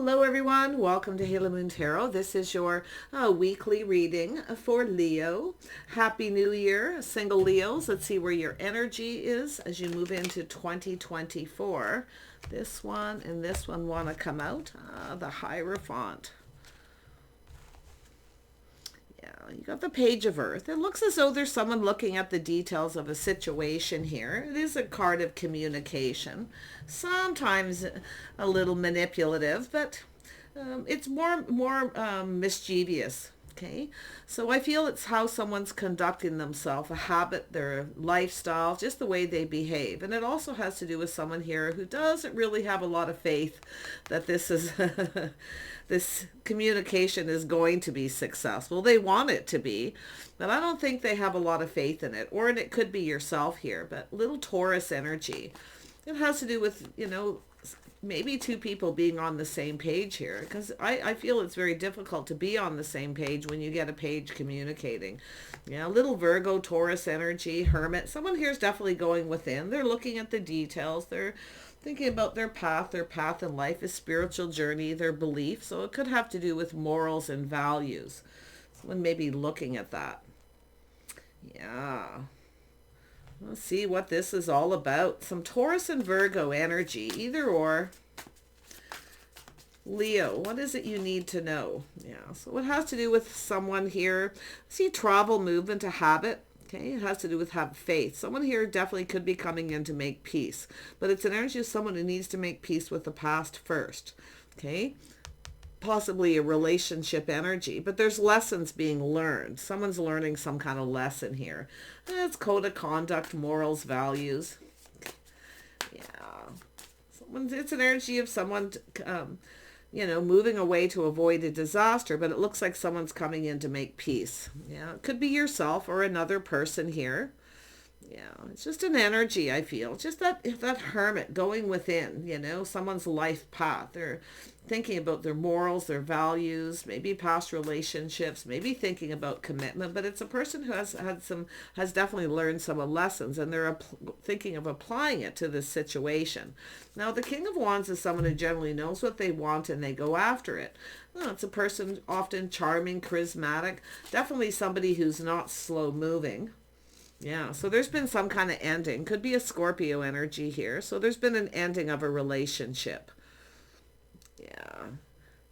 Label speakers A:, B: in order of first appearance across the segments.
A: Hello everyone, welcome to Halo Moon Tarot. This is your weekly reading for Leo. Happy New Year, single Leos. Let's see where your energy is as you move into 2024. This one and this one want to come out. The Hierophant. You got the Page of Earth. It looks as though there's someone looking at the details of a situation here. It is a card of communication. Sometimes a little manipulative, but it's more mischievous. Okay, so I feel it's how someone's conducting themselves, a habit, their lifestyle, just the way they behave. And it also has to do with someone here who doesn't really have a lot of faith that this is this communication is going to be successful. They want it to be, but I don't think they have a lot of faith in it. Or it could be yourself here, but little Taurus energy. It has to do with, maybe two people being on the same page here, because I feel it's very difficult to be on the same page when you get a page communicating. Little Virgo, Taurus energy, Hermit. Someone here is definitely going within. They're looking at the details. They're thinking about their path in life, a spiritual journey, their belief. So it could have to do with morals and values. Someone may be looking at that. Yeah. Let's see what this is all about. Some Taurus and Virgo energy, either or. Leo, what is it you need to know? So it has to do with someone here. See, travel, movement, a habit. Okay, it has to do with have faith. Someone here definitely could be coming in to make peace, but it's an energy of someone who needs to make peace with the past first. Okay, possibly a relationship energy, but there's lessons being learned. Someone's learning some kind of lesson here. It's code of conduct, morals, values. It's an energy of someone moving away to avoid a disaster, but it looks like someone's coming in to make peace. It could be yourself or another person here. It's just an energy, I feel. Just that hermit going within, someone's life path. They're thinking about their morals, their values, maybe past relationships, maybe thinking about commitment, but it's a person who has definitely learned some lessons, and they're thinking of applying it to this situation. Now, the King of Wands is someone who generally knows what they want and they go after it. It's a person often charming, charismatic, definitely somebody who's not slow moving. So there's been some kind of ending. Could be a Scorpio energy here. So there's been an ending of a relationship.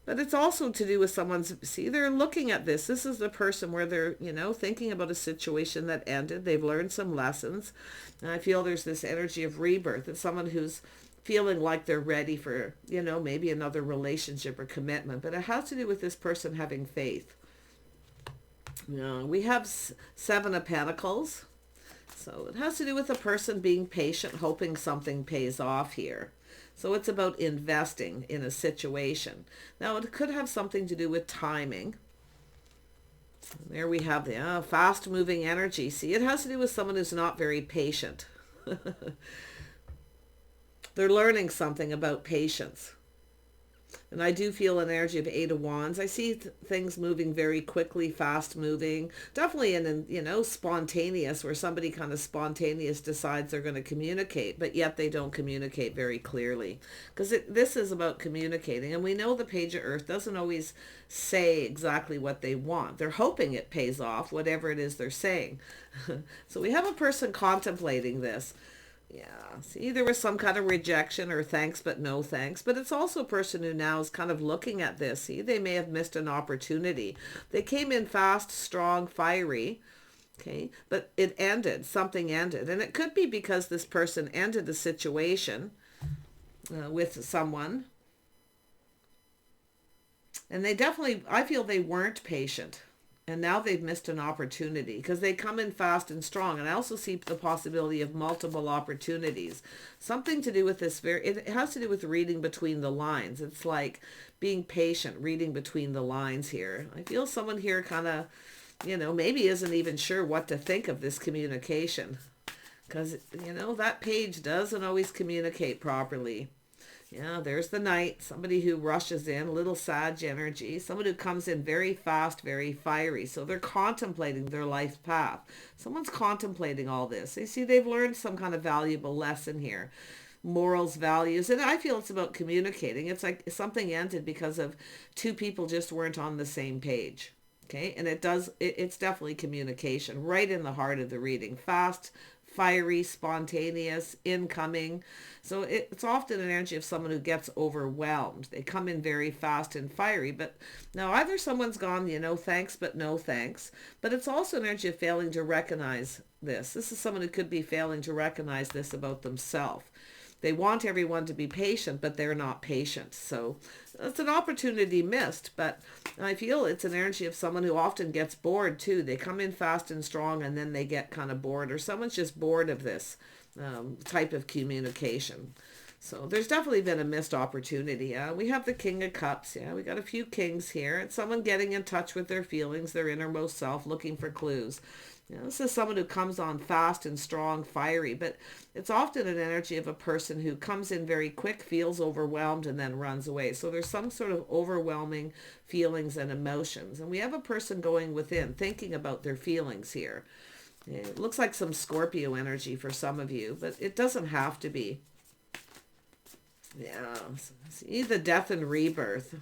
A: But it's also to do with someone's, see, they're looking at this. This is the person where they're, thinking about a situation that ended. They've learned some lessons. And I feel there's this energy of rebirth. It's someone who's feeling like they're ready for, maybe another relationship or commitment. But it has to do with this person having faith. We have Seven of Pentacles. So it has to do with a person being patient, hoping something pays off here. So it's about investing in a situation. Now, it could have something to do with timing. There we have the fast-moving energy. See, it has to do with someone who's not very patient. They're learning something about patience. And I do feel an energy of Eight of Wands. I see things moving very quickly, fast moving. Definitely spontaneous, where somebody kind of spontaneous decides they're going to communicate, but yet they don't communicate very clearly. Because this is about communicating. And we know the Page of Earth doesn't always say exactly what they want. They're hoping it pays off, whatever it is they're saying. So we have a person contemplating this. See, there was some kind of rejection or thanks but no thanks, but it's also a person who now is kind of looking at this. See, they may have missed an opportunity. They came in fast, strong, fiery, okay, but it ended, something ended. And it could be because this person ended a situation with someone. And they definitely, I feel they weren't patient. And now they've missed an opportunity because they come in fast and strong. And I also see the possibility of multiple opportunities. Something to do with this, it has to do with reading between the lines. It's like being patient, reading between the lines here. I feel someone here kind of, maybe isn't even sure what to think of this communication. Because, that page doesn't always communicate properly. There's the Knight, somebody who rushes in, little Sag energy, someone who comes in very fast, very fiery. So they're contemplating their life path. Someone's contemplating all this. You see, they've learned some kind of valuable lesson here. morals, values. And I feel it's about communicating. It's like something ended because of two people just weren't on the same page. Okay, and it's definitely communication right in the heart of the reading. Fast, fiery, spontaneous, incoming. So it's often an energy of someone who gets overwhelmed. They come in very fast and fiery, but now either someone's gone, thanks, but no thanks. But it's also an energy of failing to recognize this. This is someone who could be failing to recognize this about themselves. They want everyone to be patient, but they're not patient. So it's an opportunity missed, but I feel it's an energy of someone who often gets bored too. They come in fast and strong and then they get kind of bored, or someone's just bored of this type of communication. So there's definitely been a missed opportunity. We have the King of Cups. Yeah, we got a few kings here. It's someone getting in touch with their feelings, their innermost self, looking for clues. This is someone who comes on fast and strong, fiery, but it's often an energy of a person who comes in very quick, feels overwhelmed, and then runs away. So there's some sort of overwhelming feelings and emotions. And we have a person going within, thinking about their feelings here. It looks like some Scorpio energy for some of you, but it doesn't have to be. Yeah, see the death and rebirth.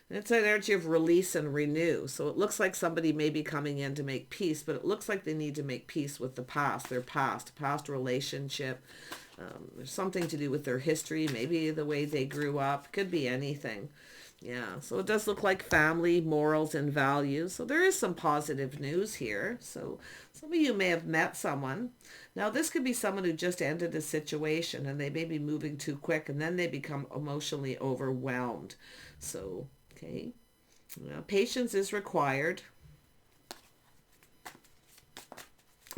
A: It's an energy of release and renew. So it looks like somebody may be coming in to make peace, but it looks like they need to make peace with the past, their past relationship. There's something to do with their history, maybe the way they grew up. Could be anything. Yeah, so it does look like family, morals, and values. So there is some positive news here. So some of you may have met someone. Now this could be someone who just ended a situation and they may be moving too quick and then they become emotionally overwhelmed. So, okay, patience is required.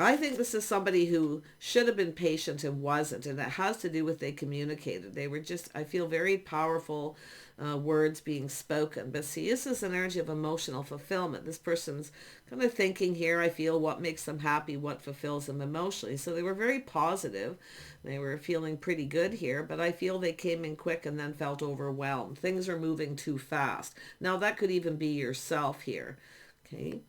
A: I think this is somebody who should have been patient and wasn't, and it has to do with they communicated. They were just, I feel, very powerful words being spoken. But see, this is an energy of emotional fulfillment. This person's kind of thinking here, I feel, what makes them happy, what fulfills them emotionally. So they were very positive. They were feeling pretty good here, but I feel they came in quick and then felt overwhelmed. Things are moving too fast. Now that could even be yourself here. Okay.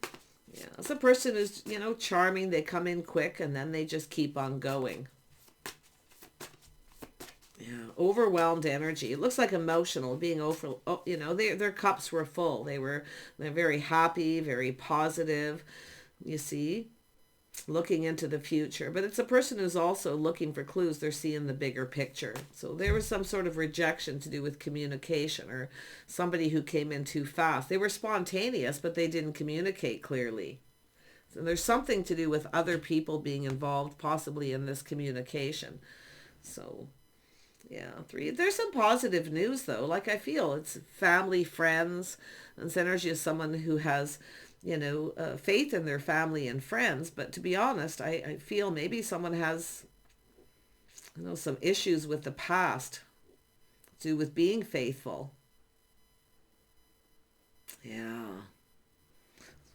A: Yeah, as a person who's, charming, they come in quick and then they just keep on going. Yeah, overwhelmed energy. It looks like emotional, being over, their cups were full. They're very happy, very positive, you see, looking into the future. But it's a person who's also looking for clues. They're seeing the bigger picture. So there was some sort of rejection to do with communication, or somebody who came in too fast. They were spontaneous, but they didn't communicate clearly. So there's something to do with other people being involved, possibly in this communication. So yeah, 3. There's some positive news though. Like I feel it's family, friends, and it's energy of someone who has faith in their family and friends. But to be honest, I feel maybe someone has, some issues with the past to do with being faithful. Yeah.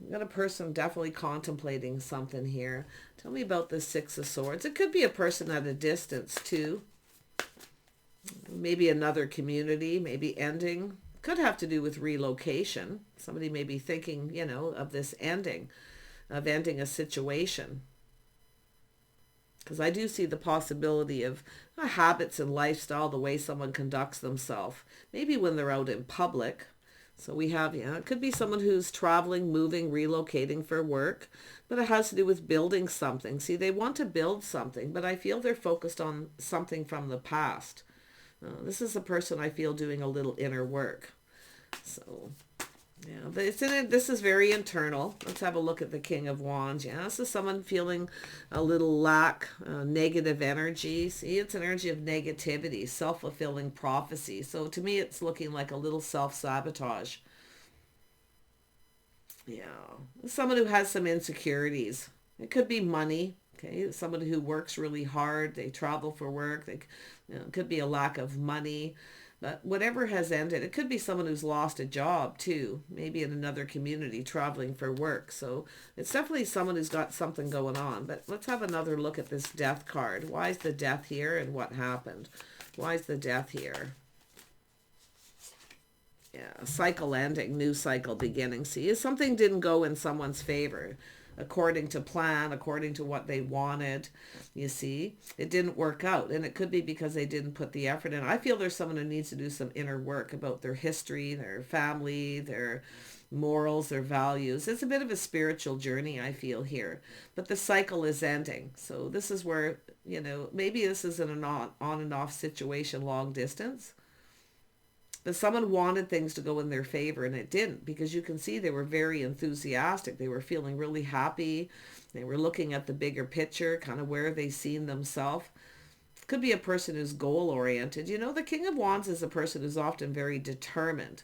A: We've got a person definitely contemplating something here. Tell me about the 6 of Swords. It could be a person at a distance too. Maybe another community, maybe ending. Could have to do with relocation. Somebody may be thinking, of this ending, of ending a situation. Because I do see the possibility of habits and lifestyle, the way someone conducts themselves, maybe when they're out in public. So we have, it could be someone who's traveling, moving, relocating for work, but it has to do with building something. See, they want to build something, but I feel they're focused on something from the past. This is a person I feel doing a little inner work. So, yeah, but this is very internal. Let's have a look at the King of Wands. Yeah, this is someone feeling a little lack, negative energy. See, it's an energy of negativity, self-fulfilling prophecy. So to me, it's looking like a little self-sabotage. Yeah, someone who has some insecurities. It could be money. Okay, somebody who works really hard, they travel for work, it could be a lack of money, but whatever has ended, it could be someone who's lost a job too, maybe in another community traveling for work. So it's definitely someone who's got something going on. But let's have another look at this death card. Why is the death here and what happened? Why is the death here? Yeah, cycle ending, new cycle beginning. See, if something didn't go in someone's favor, according to plan, according to what they wanted. You see, it didn't work out, and it could be because they didn't put the effort in. I feel there's someone who needs to do some inner work about their history, their family, their morals, their values. It's a bit of a spiritual journey, I feel here, but the cycle is ending. So this is where, you know, maybe this is an on and off situation, long distance, but someone wanted things to go in their favor and it didn't, because you can see they were very enthusiastic. They were feeling really happy. They were looking at the bigger picture, kind of where they seen themselves. Could be a person who's goal oriented. You know, the King of Wands is a person who's often very determined,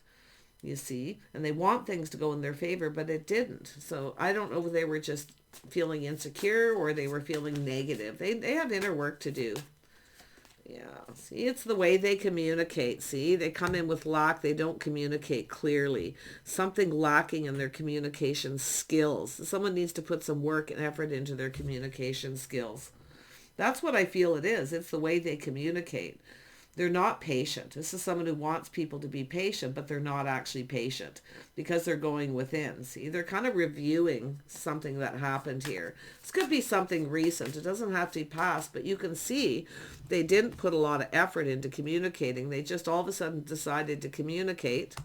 A: you see, and they want things to go in their favor, but it didn't. So I don't know if they were just feeling insecure or they were feeling negative. They have inner work to do. Yeah, see, it's the way they communicate. See, they come in with lack. They don't communicate clearly. Something lacking in their communication skills. Someone needs to put some work and effort into their communication skills. That's what I feel it is. It's the way they communicate. They're not patient. This is someone who wants people to be patient, but they're not actually patient because they're going within. See, they're kind of reviewing something that happened here. This could be something recent. It doesn't have to be past, but you can see they didn't put a lot of effort into communicating. They just all of a sudden decided to communicate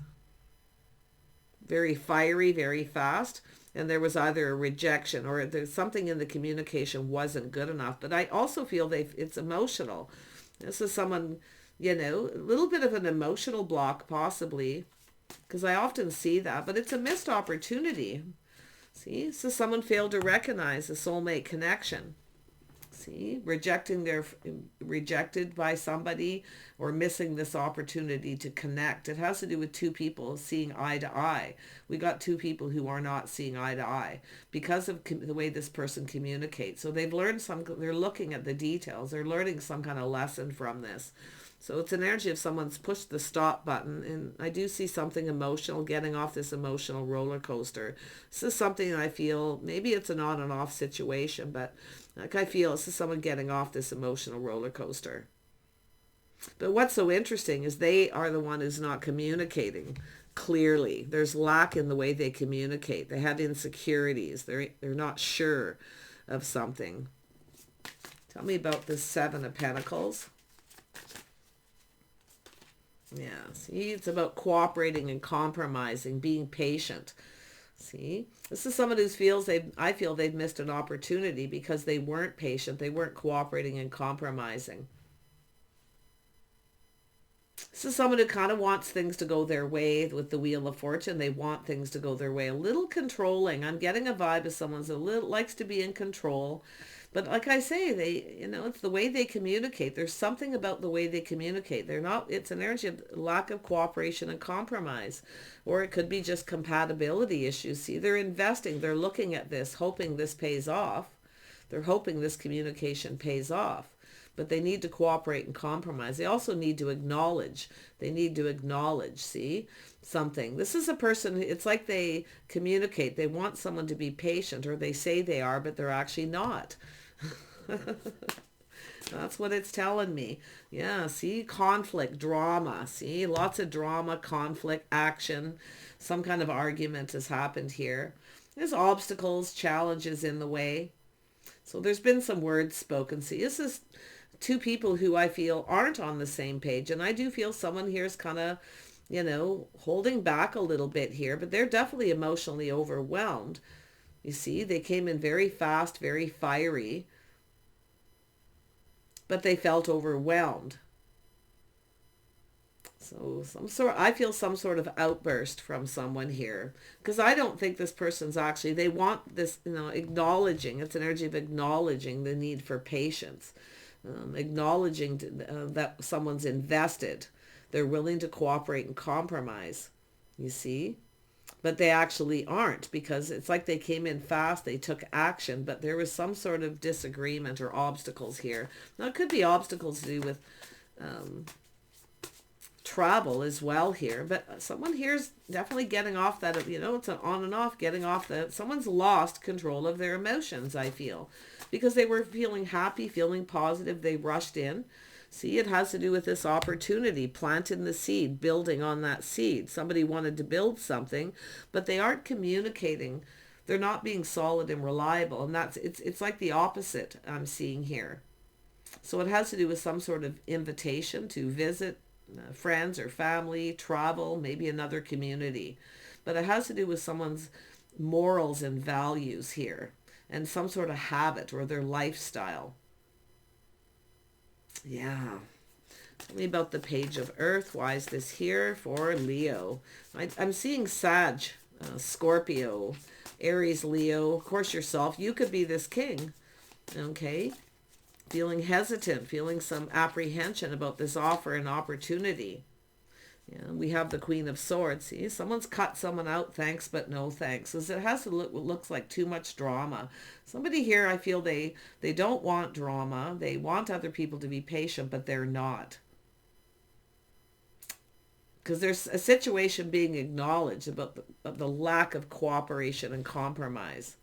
A: very fiery, very fast. And there was either a rejection or there's something in the communication wasn't good enough. But I also feel it's emotional. This is someone, you know, a little bit of an emotional block possibly, because I often see that, but it's a missed opportunity. See, so someone failed to recognize a soulmate connection. See, rejected by somebody or missing this opportunity to connect. It has to do with two people seeing eye to eye. We got two people who are not seeing eye to eye because of the way this person communicates. So they've learned they're looking at the details. They're learning some kind of lesson from this. So it's an energy of someone's pushed the stop button, and I do see something emotional, getting off this emotional roller coaster. This is something I feel, maybe it's an on and off situation, but like I feel this is someone getting off this emotional roller coaster. But what's so interesting is they are the one who's not communicating clearly. There's lack in the way they communicate. They have insecurities. They're not sure of something. Tell me about this Seven of Pentacles. Yeah, see, it's about cooperating and compromising, being patient. See, this is someone who feels I feel they've missed an opportunity because they weren't patient. They weren't cooperating and compromising. This is someone who kind of wants things to go their way with the Wheel of Fortune. They want things to go their way. A little controlling. I'm getting a vibe of someone's a little likes to be in control. But like I say, it's the way they communicate. There's something about the way they communicate. It's an energy of lack of cooperation and compromise. Or it could be just compatibility issues. See, they're investing. They're looking at this, hoping this pays off. They're hoping this communication pays off. But they need to cooperate and compromise. They also need to acknowledge. See, something. This is a person, it's like they communicate. They want someone to be patient, or they say they are, but they're actually not. That's what it's telling me. Yeah, see, conflict, drama. See, lots of drama, conflict, action. Some kind of argument has happened here. There's obstacles, challenges in the way. So there's been some words spoken. See, this is two people who I feel aren't on the same page. And I do feel someone here is kind of, holding back a little bit here, but they're definitely emotionally overwhelmed. You see, they came in very fast, very fiery, but they felt overwhelmed. So I feel some sort of outburst from someone here, because I don't think this person's actually, they want this, acknowledging, it's an energy of acknowledging the need for patience. Acknowledging that someone's invested. They're willing to cooperate and compromise, you see. But they actually aren't, because it's like they came in fast, they took action, but there was some sort of disagreement or obstacles here. Now, it could be obstacles to do with travel as well here, but someone here's definitely getting off that, it's an on and off, getting off that. Someone's lost control of their emotions, I feel. Because they were feeling happy, feeling positive, they rushed in. See, it has to do with this opportunity, planting the seed, building on that seed. Somebody wanted to build something, but they aren't communicating They're not being solid and reliable, and it's like the opposite I'm seeing here. So it has to do with some sort of invitation to visit friends or family, travel, maybe another community. But it has to do with someone's morals and values here, and some sort of habit or their lifestyle. Yeah. Tell me about the page of Earth. Why is this here for Leo? I'm seeing Sag, Scorpio, Aries, Leo. Of course, yourself. You could be this king. Okay. Feeling hesitant, feeling some apprehension about this offer and opportunity. Yeah, we have the Queen of Swords. See, someone's cut someone out, thanks but no thanks. Because it has to look, looks like too much drama. Somebody here, I feel they don't want drama. They want other people to be patient, but they're not. Because there's a situation being acknowledged about the lack of cooperation and compromise.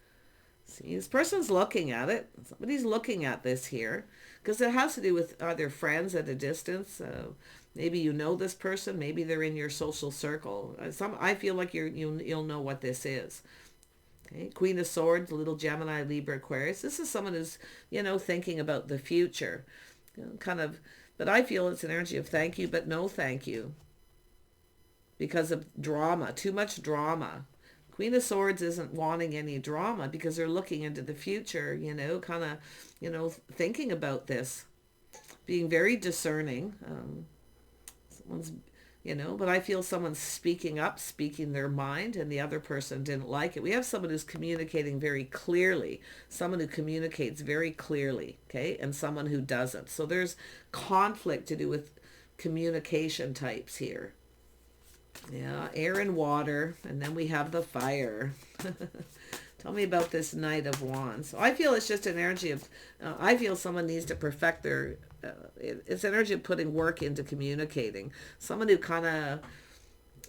A: See, this person's looking at it. Somebody's looking at this here. Because it has to do with either friends at a distance. Maybe you know this person. Maybe they're in your social circle. I feel like you'll know what this is. Okay, Queen of Swords, little Gemini, Libra, Aquarius. This is someone who's, thinking about the future. But I feel it's an energy of thank you, but no thank you. Because of drama, too much drama. Queen of Swords isn't wanting any drama because they're looking into the future, thinking about this, being very discerning. But I feel someone's speaking up, speaking their mind, and the other person didn't like it. We have someone who's communicating very clearly, someone who communicates very clearly, okay, and someone who doesn't. So there's conflict to do with communication types here. Yeah, air and water, and then we have the fire. Tell me about this Knight of Wands. So I feel it's just an energy of, I feel someone needs to perfect their, it's energy of putting work into communicating. Someone who kind of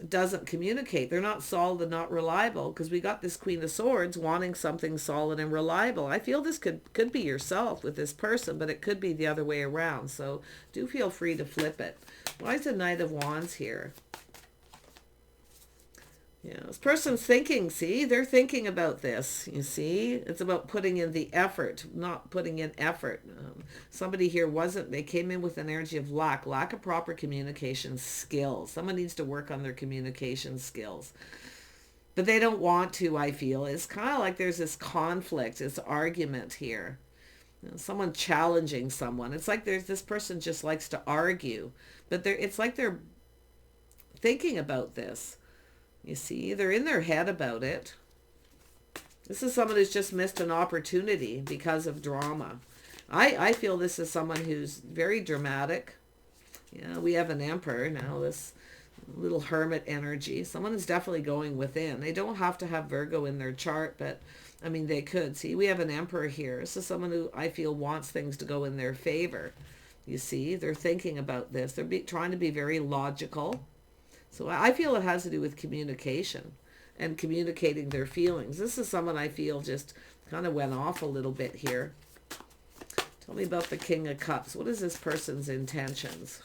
A: doesn't communicate. They're not solid and not reliable, because we got this Queen of Swords wanting something solid and reliable. I feel this could be yourself with this person, but it could be the other way around. So do feel free to flip it. Why is the Knight of Wands here? Yeah, this person's thinking, see, they're thinking about this, you see. It's about putting in the effort, not putting in effort. Somebody here they came in with an energy of lack of proper communication skills. Someone needs to work on their communication skills. But they don't want to, I feel. It's kind of like there's this conflict, this argument here. Someone challenging someone. It's like this person just likes to argue. But it's like they're thinking about this. You see, they're in their head about it. This is someone who's just missed an opportunity because of drama. I feel this is someone who's very dramatic. We have an Emperor now, this little hermit energy. Someone is definitely going within. They don't have to have Virgo in their chart, but I mean, they could. See, we have an Emperor here. This is someone who I feel wants things to go in their favor. You see, they're thinking about this. They're trying to be very logical. So I feel it has to do with communication and communicating their feelings. This is someone I feel just kind of went off a little bit here. Tell me about the King of Cups. What is this person's intentions?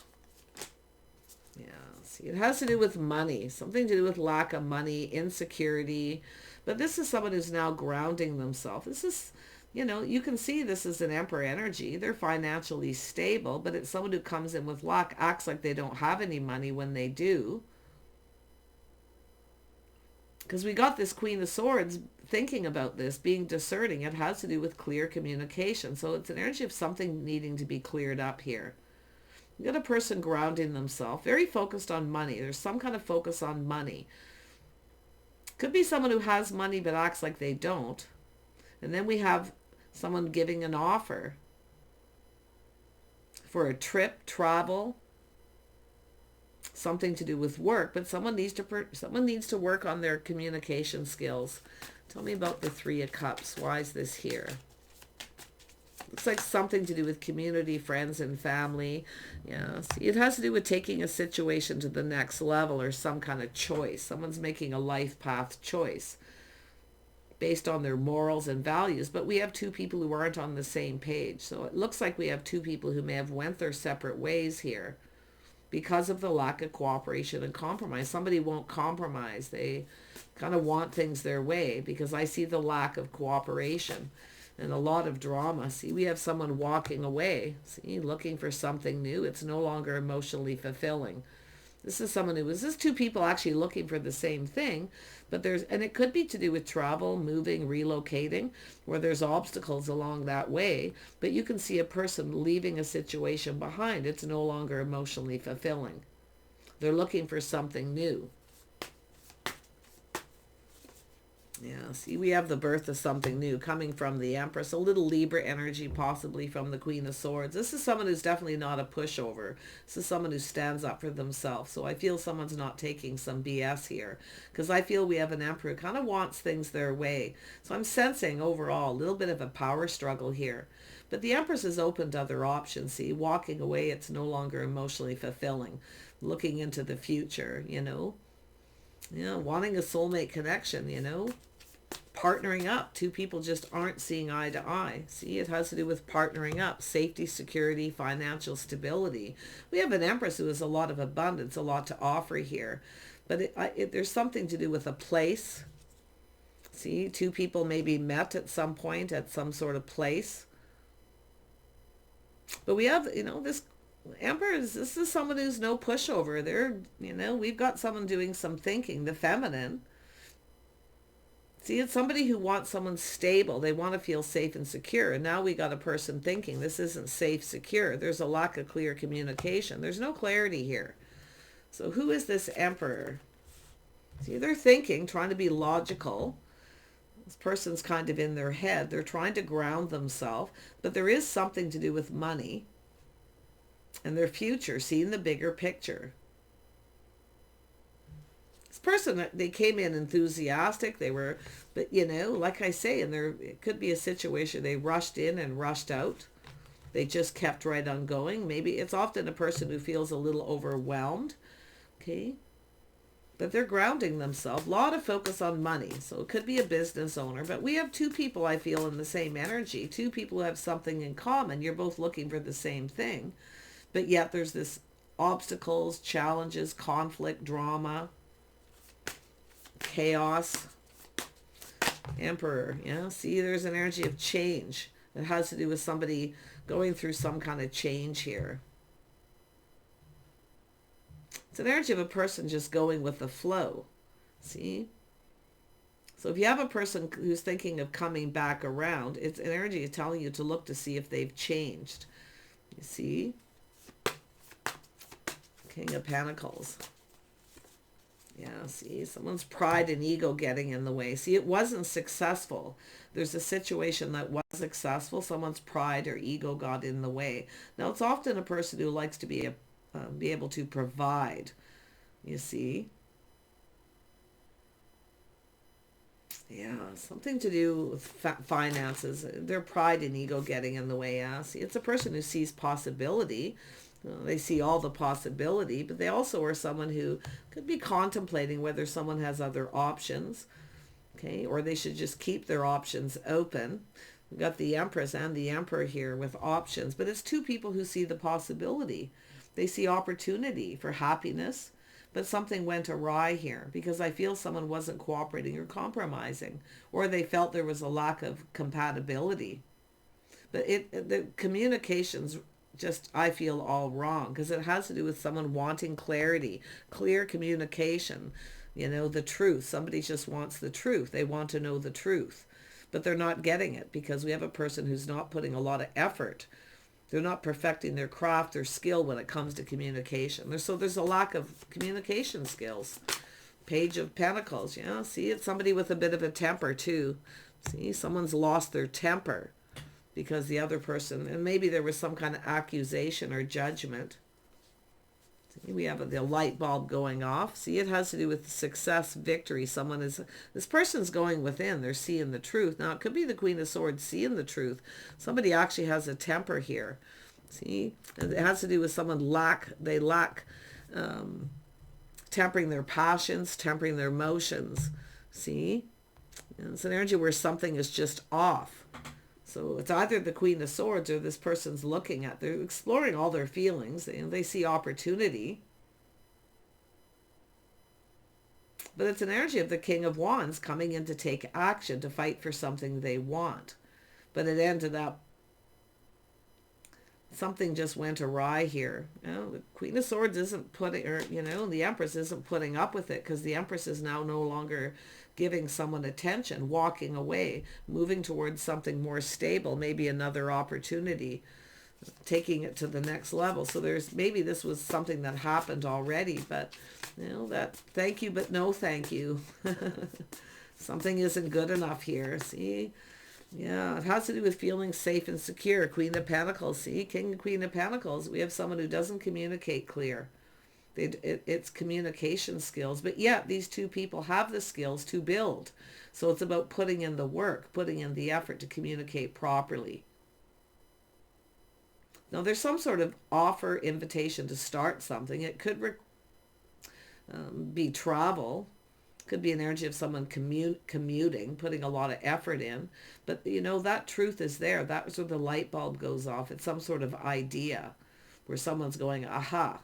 A: Yeah, see, it has to do with money, something to do with lack of money, insecurity. But this is someone who's now grounding themselves. This is, you can see this is an Emperor energy. They're financially stable, but it's someone who comes in with lack, acts like they don't have any money when they do. Because we got this Queen of Swords thinking about this, being discerning. It has to do with clear communication. So it's an energy of something needing to be cleared up here. You got a person grounding themselves, very focused on money. There's some kind of focus on money. Could be someone who has money but acts like they don't. And then we have someone giving an offer for a trip, travel, something to do with work, but someone needs to work on their communication skills. Tell me about the Three of Cups. Why is this here? Looks like something to do with community, friends, and family. Yeah, see, it has to do with taking a situation to the next level or some kind of choice. Someone's making a life path choice based on their morals and values, but we have two people who aren't on the same page. So it looks like we have two people who may have went their separate ways here. because of the lack of cooperation and compromise. Somebody won't compromise. They kind of want things their way because I see the lack of cooperation and a lot of drama. See, we have someone walking away. See, looking for something new. It's no longer emotionally fulfilling. This is someone who is, this two people actually looking for the same thing, but and it could be to do with travel, moving, relocating, where there's obstacles along that way, but you can see a person leaving a situation behind. It's no longer emotionally fulfilling. They're looking for something new. Yeah, see, we have the birth of something new coming from the Empress, a little Libra energy, possibly from the Queen of Swords. This is someone who's definitely not a pushover. This is someone who stands up for themselves. So I feel someone's not taking some BS here, because I feel we have an Emperor who kind of wants things their way. So I'm sensing overall a little bit of a power struggle here. But the Empress is open to other options. See, walking away, it's no longer emotionally fulfilling. Looking into the future, you know. Yeah, wanting a soulmate connection, you know. Partnering up. Two people just aren't seeing eye to eye. See, it has to do with partnering up. Safety, security, financial stability. We have an Empress who has a lot of abundance, a lot to offer here. But there's something to do with a place. See, two people maybe met at some point at some sort of place. But we have, you know, this Empress, this is someone who's no pushover. They're, you know, we've got someone doing some thinking, the feminine. See, it's somebody who wants someone stable. They want to feel safe and secure. And now we got a person thinking this isn't safe, secure. There's a lack of clear communication. There's no clarity here. So who is this Emperor? See, they're thinking, trying to be logical. This person's kind of in their head. They're trying to ground themselves. But there is something to do with money and their future, seeing the bigger picture. Person, they came in enthusiastic, they were, but you know, like I say, and there it could be a situation they rushed in and rushed out. They just kept right on going. Maybe it's often a person who feels a little overwhelmed, okay, but they're grounding themselves. A lot of focus on money, so it could be a business owner. But we have two people, I feel, in the same energy, two people who have something in common. You're both looking for the same thing, but yet there's this obstacles, challenges, conflict, drama, chaos. Emperor, yeah, see, there's an energy of change. It has to do with somebody going through some kind of change here. It's an energy of a person just going with the flow. See, so if you have a person who's thinking of coming back around, it's an energy telling you to look to see if they've changed. You see, King of Pentacles. Yeah, see, someone's pride and ego getting in the way. See, it wasn't successful. There's a situation that was successful. Someone's pride or ego got in the way. Now, it's often a person who likes to be able to provide, you see. Yeah, something to do with finances. Their pride and ego getting in the way. Yeah, see, it's a person who sees possibility. They see all the possibility, but they also are someone who could be contemplating whether someone has other options, okay, or they should just keep their options open. We've got the Empress and the Emperor here with options, but it's two people who see the possibility. They see opportunity for happiness, but something went awry here because I feel someone wasn't cooperating or compromising, or they felt there was a lack of compatibility. But the communications just, I feel, all wrong because it has to do with someone wanting clarity, clear communication, you know, the truth. Somebody just wants the truth. They want to know the truth, but they're not getting it because we have a person who's not putting a lot of effort. They're not perfecting their craft or skill when it comes to communication. So there's a lack of communication skills. Page of Pentacles, yeah, see, it's somebody with a bit of a temper too. See, someone's lost their temper because the other person, and maybe there was some kind of accusation or judgment. See, we have the light bulb going off. See, it has to do with success, victory. This person's going within. They're seeing the truth. Now, it could be the Queen of Swords seeing the truth. Somebody actually has a temper here. See, it has to do with someone lack tempering their passions, tempering their emotions. See, and it's an energy where something is just off. So it's either the Queen of Swords or this person's looking at, they're exploring all their feelings. They see opportunity. But it's an energy of the King of Wands coming in to take action, to fight for something they want. But it ended up, something just went awry here. The Queen of Swords isn't putting, or, the Empress isn't putting up with it, because the Empress is now no longer giving someone attention, walking away, moving towards something more stable, maybe another opportunity, taking it to the next level. So maybe this was something that happened already, but that thank you, but no thank you. Something isn't good enough here. See? Yeah, it has to do with feeling safe and secure. Queen of Pentacles. See? King and Queen of Pentacles. We have someone who doesn't communicate clear. It's communication skills. But yet, these two people have the skills to build. So it's about putting in the work, putting in the effort to communicate properly. Now, there's some sort of offer, invitation to start something. It could be travel. Could be an energy of someone commuting, putting a lot of effort in. But, that truth is there. That's where the light bulb goes off. It's some sort of idea where someone's going, aha.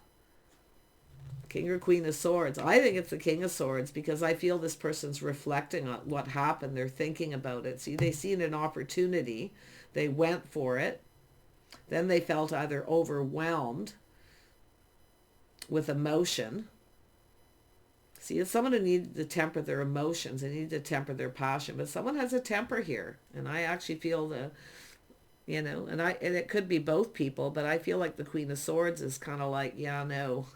A: King or Queen of Swords. I think it's the King of Swords, because I feel this person's reflecting on what happened. They're thinking about it. See, they seen an opportunity. They went for it. Then they felt either overwhelmed with emotion. See, it's someone who needed to temper their emotions. They needed to temper their passion. But someone has a temper here. And I actually feel and it could be both people, but I feel like the Queen of Swords is kind of like, yeah, no.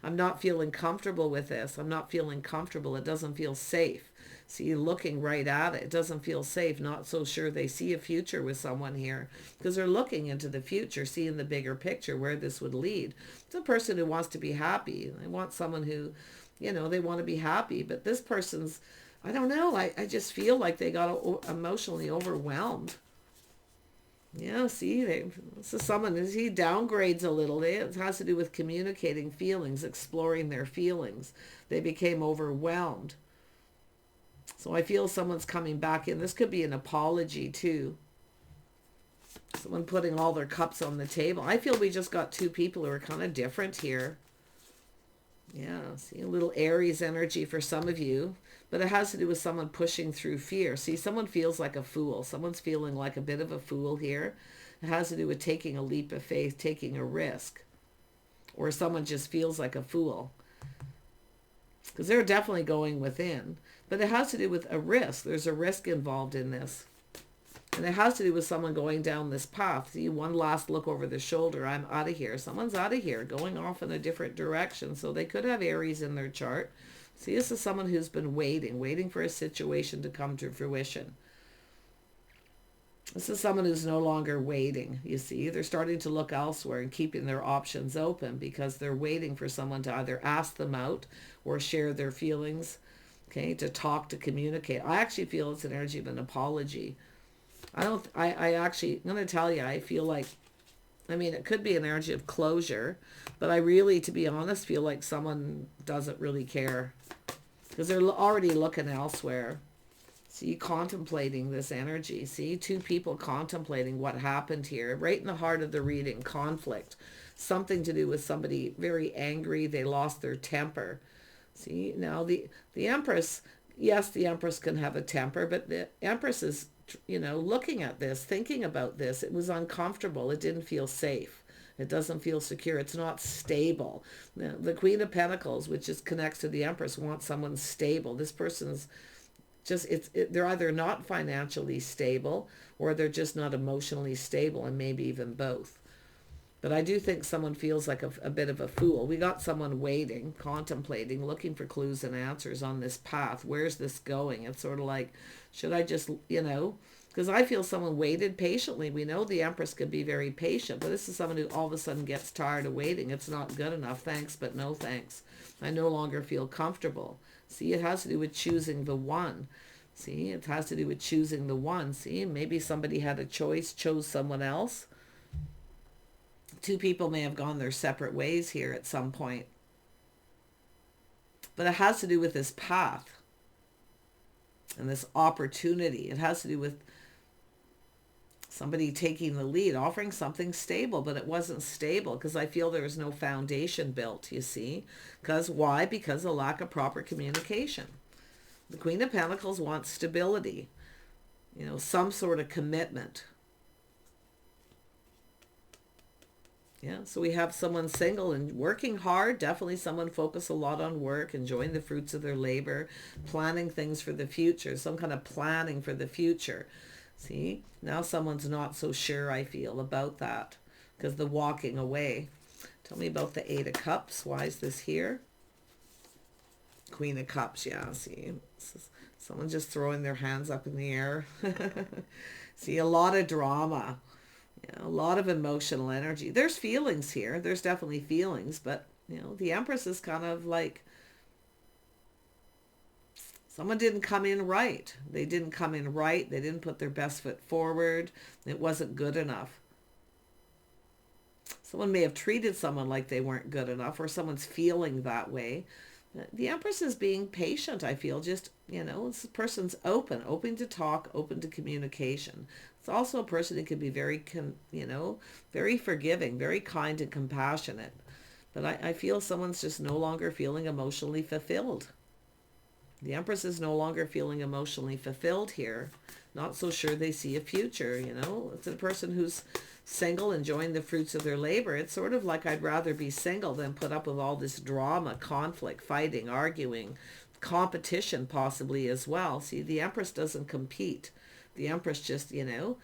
A: I'm not feeling comfortable with this. I'm not feeling comfortable. It doesn't feel safe. See, looking right at it, it doesn't feel safe. Not so sure they see a future with someone here, because they're looking into the future, seeing the bigger picture, where this would lead. It's a person who wants to be happy. They want someone who, they want to be happy. But this person's, I don't know, I just feel like they got emotionally overwhelmed. Yeah, see, this is someone, he downgrades a little. It has to do with communicating feelings, exploring their feelings. They became overwhelmed. So I feel someone's coming back in. This could be an apology too. Someone putting all their cups on the table. I feel we just got two people who are kind of different here. Yeah, see, a little Aries energy for some of you. But it has to do with someone pushing through fear. See, someone feels like a fool. Someone's feeling like a bit of a fool here. It has to do with taking a leap of faith, taking a risk. Or someone just feels like a fool. Because they're definitely going within. But it has to do with a risk. There's a risk involved in this. And it has to do with someone going down this path. See, one last look over the shoulder. I'm out of here. Someone's out of here, going off in a different direction. So they could have Aries in their chart. See, this is someone who's been waiting for a situation to come to fruition. This is someone who's no longer waiting, you see. They're starting to look elsewhere and keeping their options open, because they're waiting for someone to either ask them out or share their feelings, okay, to talk, to communicate. I actually feel it's an energy of an apology. I actually, I'm going to tell you, I feel like, it could be an energy of closure, but I really, to be honest, feel like someone doesn't really care, because they're already looking elsewhere. See, contemplating this energy. See, two people contemplating what happened here. Right in the heart of the reading, conflict. Something to do with somebody very angry. They lost their temper. See, now the Empress, yes, the Empress can have a temper, but the Empress is, looking at this, thinking about this. It was uncomfortable. It didn't feel safe. It doesn't feel secure. It's not stable. The Queen of Pentacles, which just connects to the Empress, wants someone stable. This person's just, they're either not financially stable, or they're just not emotionally stable, and maybe even both. But I do think someone feels like a bit of a fool. We got someone waiting, contemplating, looking for clues and answers on this path. Where's this going? It's sort of like, should I just, because I feel someone waited patiently. We know the Empress could be very patient, but this is someone who all of a sudden gets tired of waiting. It's not good enough. Thanks, but no thanks. I no longer feel comfortable. See, it has to do with choosing the one. See, it has to do with choosing the one. See, maybe somebody had a choice, chose someone else. Two people may have gone their separate ways here at some point. But it has to do with this path and this opportunity. It has to do with Somebody taking the lead, offering something stable, but it wasn't stable because I feel there was no foundation built, you see. Because why? Because of lack of proper communication. The Queen of Pentacles wants stability, you know, some sort of commitment. Yeah, so we have someone single and working hard. Definitely someone focused a lot on work, enjoying the fruits of their labor, planning things for the future, some kind of planning for the future. See, now someone's not so sure, I feel, about that because the walking away. Tell me about the Eight of Cups. Why is this here? Queen of Cups, yeah, see. Someone just throwing their hands up in the air. See, a lot of drama. Yeah, a lot of emotional energy. There's feelings here. There's definitely feelings, but, you know, the Empress is kind of like someone didn't come in right. They didn't come in right. They didn't put their best foot forward. It wasn't good enough. Someone may have treated someone like they weren't good enough, or someone's feeling that way. The Empress is being patient, I feel. Just, you know, this person's open to talk, open to communication. It's also a person who can be very, you know, very forgiving, very kind and compassionate. But I feel someone's just no longer feeling emotionally fulfilled. The Empress is no longer feeling emotionally fulfilled here. Not so sure they see a future, you know. It's a person who's single, enjoying the fruits of their labor. It's sort of like I'd rather be single than put up with all this drama, conflict, fighting, arguing, competition possibly as well. See, the Empress doesn't compete. The Empress just, you know,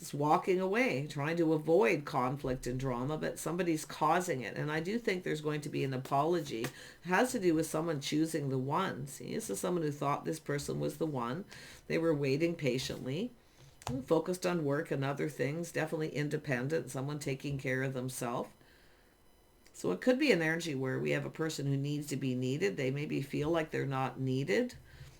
A: is walking away, trying to avoid conflict and drama, but somebody's causing it. And I do think there's going to be an apology. It has to do with someone choosing the one. See, this is someone who thought this person was the one. They were waiting patiently, focused on work and other things, definitely independent, someone taking care of themselves. So it could be an energy where we have a person who needs to be needed. They maybe feel like they're not needed.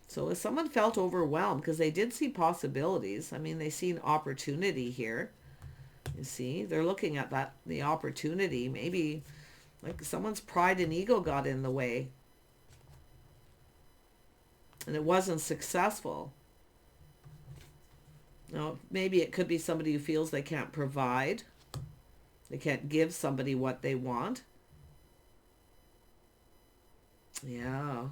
A: So if someone felt overwhelmed, because they did see possibilities, I mean, they seen opportunity here. You see, they're looking at that, the opportunity. Maybe like someone's pride and ego got in the way and it wasn't successful. Now, maybe it could be somebody who feels they can't provide. They can't give somebody what they want. Yeah.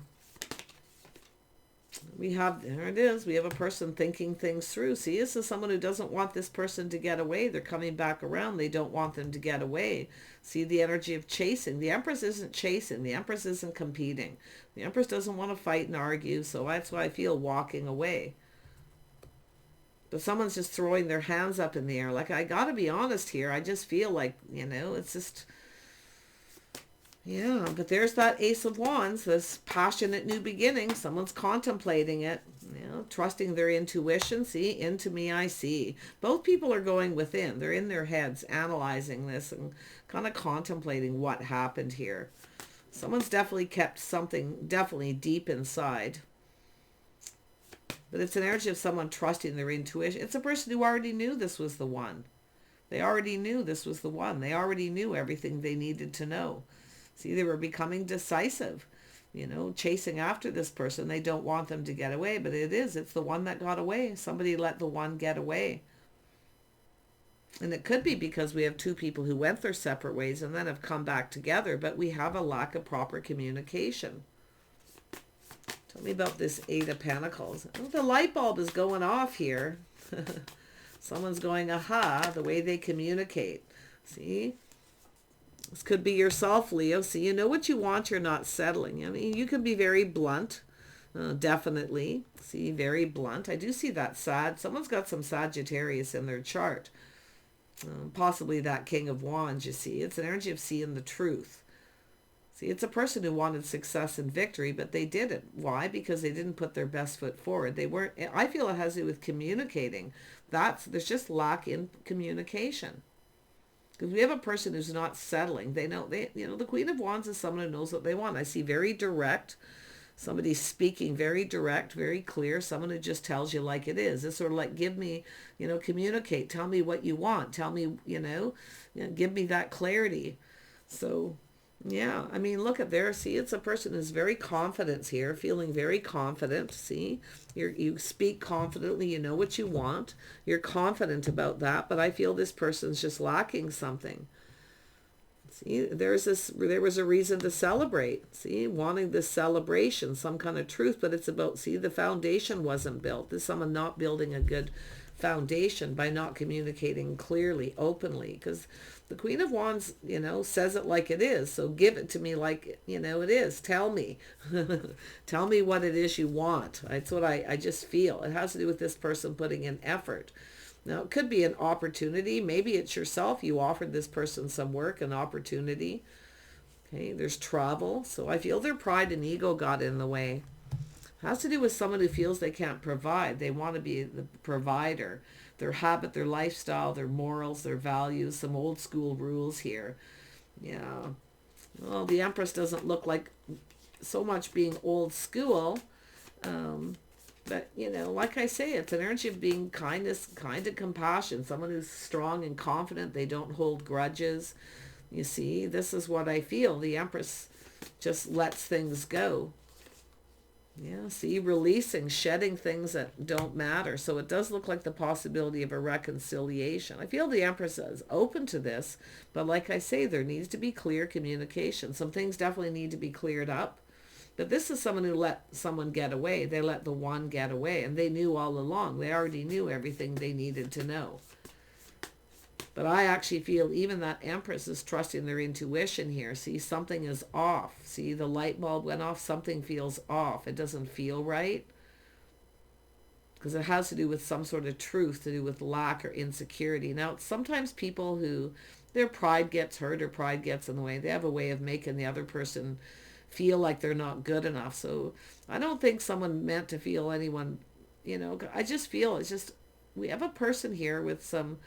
A: We have, there it is, we have a person thinking things through. See, this is someone who doesn't want this person to get away. They're coming back around. They don't want them to get away. See the energy of chasing. The Empress isn't chasing. The Empress isn't competing. The Empress doesn't want to fight and argue, so that's why I feel walking away. But someone's just throwing their hands up in the air. Like, I gotta be honest here. I just feel like, you know, it's just... Yeah, but there's that Ace of Wands, this passionate new beginning. Someone's contemplating it, you know, trusting their intuition. See, into me I see. Both people are going within. They're in their heads analyzing this and kind of contemplating what happened here. Someone's definitely kept something definitely deep inside. But it's an energy of someone trusting their intuition. It's a person who already knew this was the one. They already knew this was the one. They already knew everything they needed to know. See, they were becoming decisive, you know, chasing after this person. They don't want them to get away, but it's the one that got away. Somebody let the one get away. And it could be because we have two people who went their separate ways and then have come back together, but we have a lack of proper communication. Tell me about this Eight of Pentacles. Oh, the light bulb is going off here. Someone's going, aha, the way they communicate. See? This could be yourself, Leo. See, you know what you want, you're not settling. I mean, you can be very blunt, definitely. See, very blunt. I do see that sad. Someone's got some Sagittarius in their chart. Possibly that King of Wands, you see. It's an energy of seeing the truth. See, it's a person who wanted success and victory, but they didn't. Why? Because they didn't put their best foot forward. They weren't, I feel it has to do with communicating. There's just lack in communication. Because we have a person who's not settling. They know, the Queen of Wands is someone who knows what they want. I see very direct. Somebody speaking very direct, very clear. Someone who just tells you like it is. It's sort of like, give me, communicate. Tell me what you want. Tell me, give me that clarity. So Yeah, I mean, look at there. See, it's a person who's very confident here, feeling very confident. See, you speak confidently. You know what you want. You're confident about that. But I feel this person's just lacking something. See, there was a reason to celebrate. See, wanting this celebration, some kind of truth, but it's about, see, the foundation wasn't built. There's someone not building a good foundation by not communicating clearly, openly, because the Queen of Wands, says it like it is. So give it to me like, it is. Tell me. Tell me what it is you want. That's what I just feel. It has to do with this person putting in effort. Now, it could be an opportunity. Maybe it's yourself. You offered this person some work, an opportunity. Okay, there's travel. So I feel their pride and ego got in the way. It has to do with someone who feels they can't provide. They want to be the provider. Their habit, their lifestyle, their morals, their values, some old school rules here. Yeah. Well, the Empress doesn't look like so much being old school. But, like I say, it's an energy of being kindness, kind and compassion. Someone who's strong and confident. They don't hold grudges. You see, this is what I feel. The Empress just lets things go. Yeah, see, releasing, shedding things that don't matter. So it does look like the possibility of a reconciliation. I feel the Empress is open to this. But like I say, there needs to be clear communication. Some things definitely need to be cleared up. But this is someone who let someone get away. They let the one get away. And they knew all along. They already knew everything they needed to know. But I actually feel even that Empress is trusting their intuition here. See, something is off. See, the light bulb went off. Something feels off. It doesn't feel right. Because it has to do with some sort of truth, to do with lack or insecurity. Now, sometimes people who their pride gets hurt or pride gets in the way, they have a way of making the other person feel like they're not good enough. So I don't think someone meant to feel anyone, I just feel it's just, we have a person here with some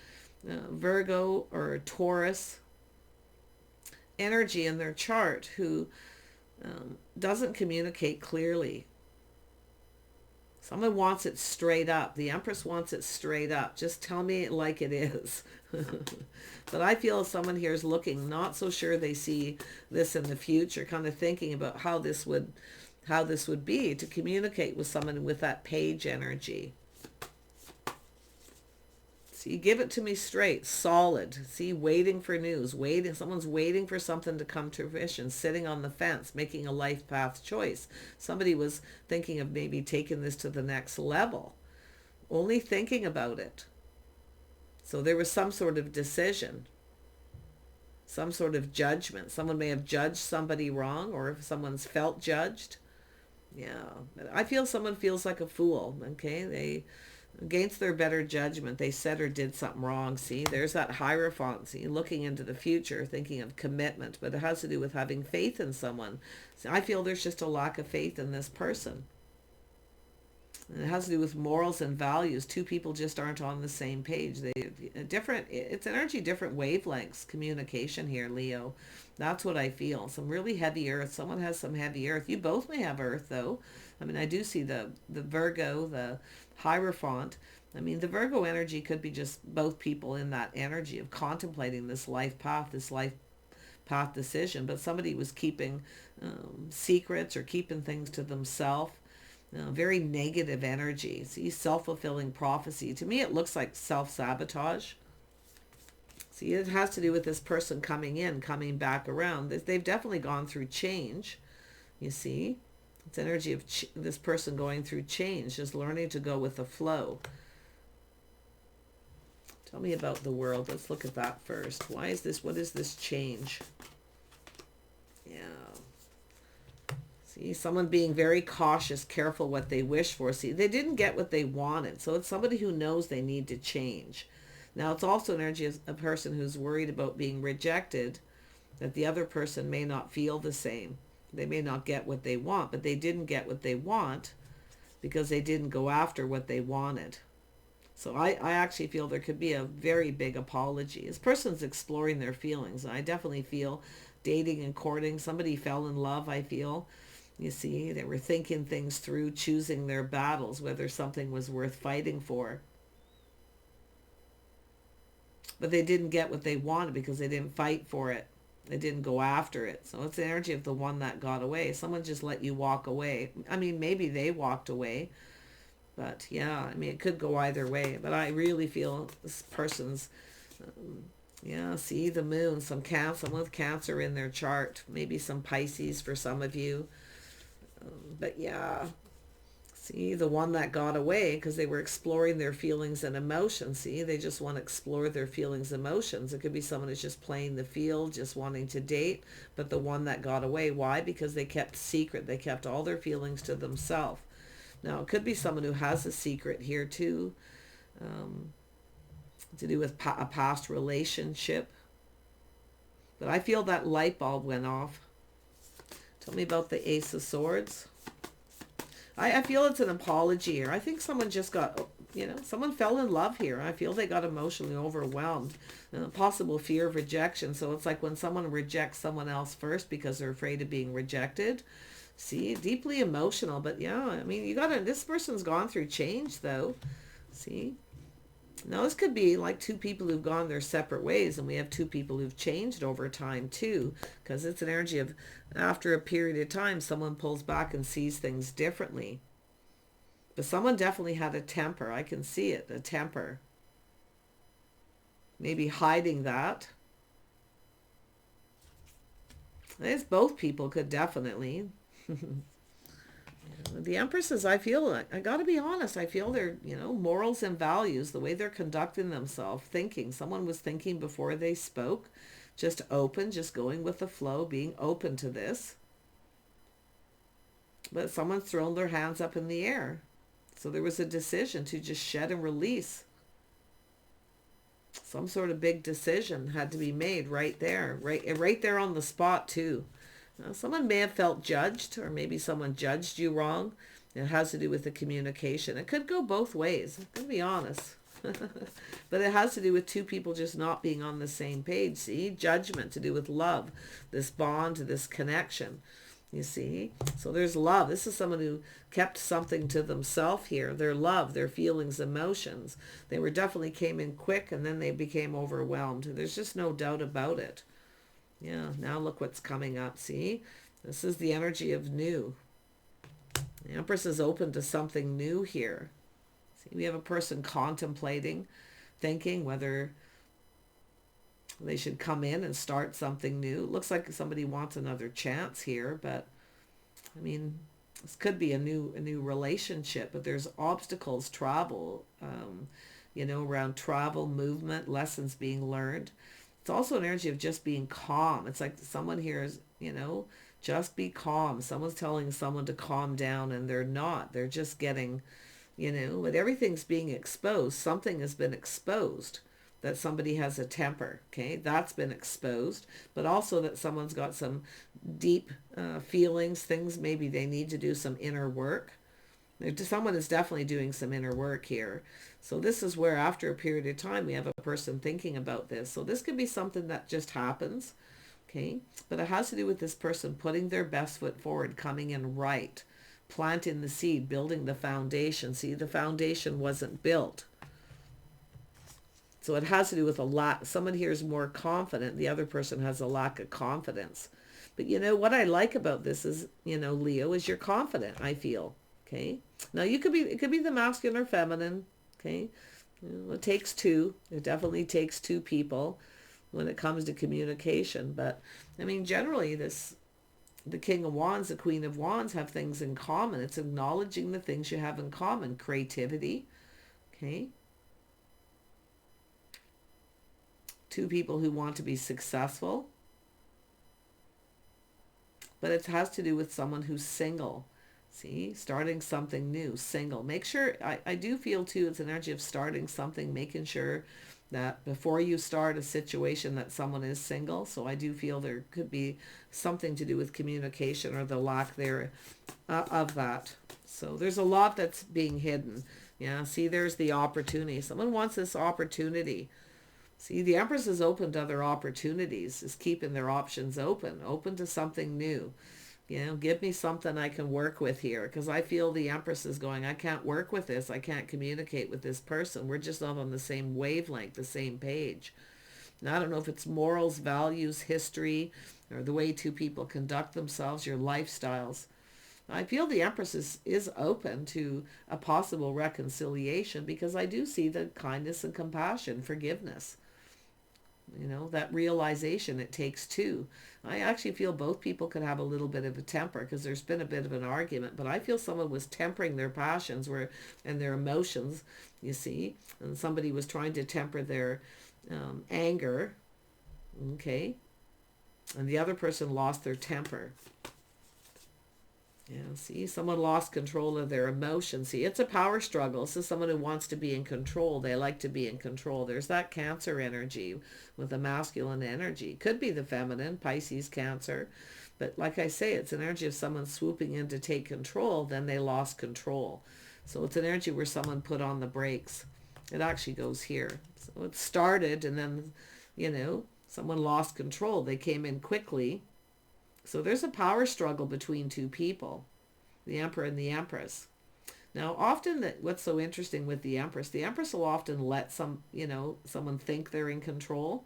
A: Virgo or Taurus energy in their chart who doesn't communicate clearly. Someone wants it straight up. The Empress wants it straight up. Just tell me it like it is. But I feel someone here is looking, not so sure they see this in the future, kind of thinking about how this would be to communicate with someone with that page energy. See, give it to me straight, solid. See, waiting for news, someone's waiting for something to come to fruition, sitting on the fence, making a life path choice. Somebody was thinking of maybe taking this to the next level, only thinking about it. So there was some sort of decision, some sort of judgment. Someone may have judged somebody wrong, or if someone's felt judged. Yeah, I feel someone feels like a fool, okay? They, against their better judgment, they said or did something wrong. See, there's that Hierophant, see, looking into the future, thinking of commitment, but it has to do with having faith in someone. See, I feel there's just a lack of faith in this person. And it has to do with morals and values. Two people just aren't on the same page. It's energy, different wavelengths, communication here, Leo. That's what I feel. Some really heavy earth. Someone has some heavy earth. You both may have earth, though. I mean, I do see the Virgo, the Hierophant. I mean, the Virgo energy could be just both people in that energy of contemplating this life path decision. But somebody was keeping secrets or keeping things to themselves. Very negative energy. See, self-fulfilling prophecy. To me, it looks like self-sabotage. See, it has to do with this person coming in, coming back around. They've definitely gone through change, you see. It's energy of this person going through change, just learning to go with the flow. Tell me about the world. Let's look at that first. What is this change? Yeah. See, someone being very cautious, careful what they wish for. See, they didn't get what they wanted. So it's somebody who knows they need to change. Now, it's also an energy of a person who's worried about being rejected, that the other person may not feel the same. They may not get what they want, but they didn't get what they want because they didn't go after what they wanted. So I actually feel there could be a very big apology. This person's exploring their feelings. I definitely feel dating and courting. Somebody fell in love, I feel. You see, they were thinking things through, choosing their battles, whether something was worth fighting for. But they didn't get what they wanted because they didn't fight for it. They didn't go after it. So it's the energy of the one that got away. Someone just let you walk away. I mean, maybe they walked away. But yeah, I mean, it could go either way. But I really feel this person's, yeah, see the moon, someone with Cancer in their chart. Maybe some Pisces for some of you. But yeah, see, the one that got away because they were exploring their feelings and emotions. See, they just want to explore their feelings and emotions. It could be someone who's just playing the field, just wanting to date. But the one that got away, why? Because they kept secret. They kept all their feelings to themselves. Now, it could be someone who has a secret here too, to do with a past relationship. But I feel that light bulb went off. Tell me about the Ace of Swords. I feel it's an apology here. I think someone just got, someone fell in love here. I feel they got emotionally overwhelmed. Possible fear of rejection. So it's like when someone rejects someone else first because they're afraid of being rejected. See, deeply emotional. But yeah, I mean, this person's gone through change though. See? Now this could be like two people who've gone their separate ways, and we have two people who've changed over time too, because it's an energy of after a period of time someone pulls back and sees things differently. But someone definitely had a temper. I can see it, a temper. Maybe hiding that. It's both people could definitely. The Empresses, I feel like, I got to be honest, I feel their, morals and values, the way they're conducting themselves, thinking. Someone was thinking before they spoke, just open, just going with the flow, being open to this. But someone's thrown their hands up in the air. So there was a decision to just shed and release. Some sort of big decision had to be made right there, right there on the spot too. Someone may have felt judged, or maybe someone judged you wrong. It has to do with the communication. It could go both ways, I'm going to be honest. But it has to do with two people just not being on the same page. See, judgment to do with love, this bond, this connection. You see? So there's love. This is someone who kept something to themselves here. Their love, their feelings, emotions. They definitely came in quick, and then they became overwhelmed. There's just no doubt about it. Yeah, now look what's coming up. See, this is the energy of new. The Empress is open to something new here. See, we have a person contemplating, thinking whether they should come in and start something new. It looks like somebody wants another chance here, but I mean, this could be a new relationship, but there's obstacles, travel, around travel, movement, lessons being learned. It's also an energy of just being calm. It's like someone here is, just be calm. Someone's telling someone to calm down and they're not. They're just getting, but everything's being exposed. Something has been exposed, that somebody has a temper. Okay, that's been exposed. But also that someone's got some deep feelings, things maybe they need to do some inner work. Someone is definitely doing some inner work here. So this is where after a period of time we have a person thinking about this. So this could be something that just happens, okay? But it has to do with this person putting their best foot forward, coming in right, planting the seed, building the foundation. See, the foundation wasn't built. So it has to do with a lack. Someone here is more confident. The other person has a lack of confidence. But what I like about this is, Leo, is you're confident, I feel. Okay. Now it could be the masculine or feminine. Okay. It takes two. It definitely takes two people when it comes to communication. But I mean, generally the King of Wands, the Queen of Wands have things in common. It's acknowledging the things you have in common. Creativity. Okay. Two people who want to be successful. But it has to do with someone who's single. See, starting something new, single. Make sure, I do feel too, it's an energy of starting something, making sure that before you start a situation that someone is single. So I do feel there could be something to do with communication or the lack there of that. So there's a lot that's being hidden. Yeah, see, there's the opportunity. Someone wants this opportunity. See, the Empress is open to other opportunities, is keeping their options open to something new. Give me something I can work with here, because I feel the Empress is going, I can't work with this. I can't communicate with this person. We're just not on the same wavelength, the same page. Now, I don't know if it's morals, values, history, or the way two people conduct themselves, your lifestyles. I feel the Empress is open to a possible reconciliation because I do see the kindness and compassion, forgiveness. You know, that realization it takes two. I actually feel both people could have a little bit of a temper because there's been a bit of an argument, but I feel someone was tempering their passions and their emotions, you see, and somebody was trying to temper their anger, okay, and the other person lost their temper. Yeah, see, someone lost control of their emotions. See, it's a power struggle. So someone who wants to be in control, they like to be in control. There's that Cancer energy with the masculine energy. Could be the feminine, Pisces, Cancer. But like I say, it's an energy of someone swooping in to take control, then they lost control. So it's an energy where someone put on the brakes. It actually goes here. So it started and then, you know, someone lost control. They came in quickly. So there's a power struggle between two people, the Emperor and the Empress. Now, often what's so interesting with the Empress will often let someone think they're in control.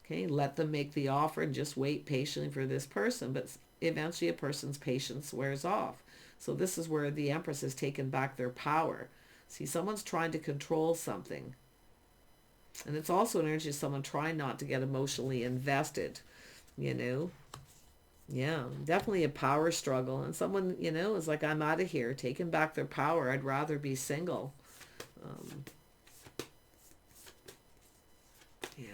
A: Okay, let them make the offer and just wait patiently for this person. But eventually a person's patience wears off. So this is where the Empress has taken back their power. See, someone's trying to control something. And it's also an energy of someone trying not to get emotionally invested, you know. Yeah, definitely a power struggle. And someone, you know, is like, I'm out of here, taking back their power. I'd rather be single. Yeah.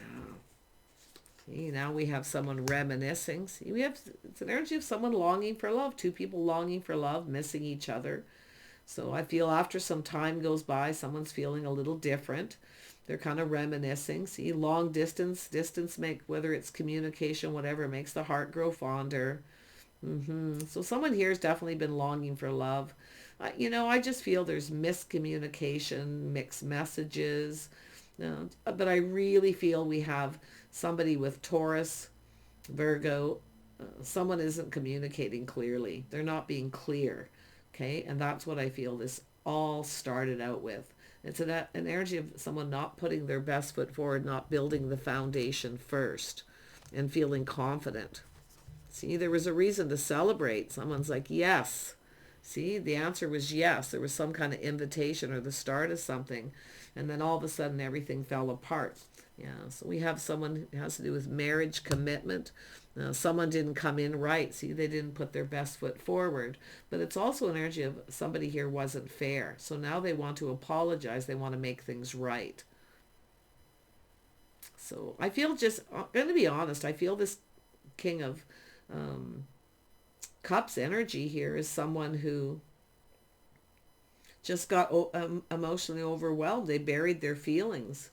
A: See, now we have someone reminiscing. See, it's an energy of someone longing for love. Two people longing for love, missing each other. So I feel after some time goes by, someone's feeling a little different. They're kind of reminiscing. See, long distance whether it's communication, whatever, makes the heart grow fonder. So someone here has definitely been longing for love. I just feel there's miscommunication, mixed messages. But I really feel we have somebody with Taurus, Virgo. Someone isn't communicating clearly. They're not being clear. Okay, and that's what I feel this all started out with. It's an energy of someone not putting their best foot forward, not building the foundation first, and feeling confident. See, there was a reason to celebrate. Someone's like, yes. See, the answer was yes. There was some kind of invitation or the start of something, and then all of a sudden everything fell apart. Yeah, so we have someone who has to do with marriage, commitment. Someone didn't come in right. See, they didn't put their best foot forward. But it's also an energy of somebody here wasn't fair. So now they want to apologize. They want to make things right. So I feel I'm going to be honest, I feel this King of Cups energy here is someone who just got emotionally overwhelmed. They buried their feelings.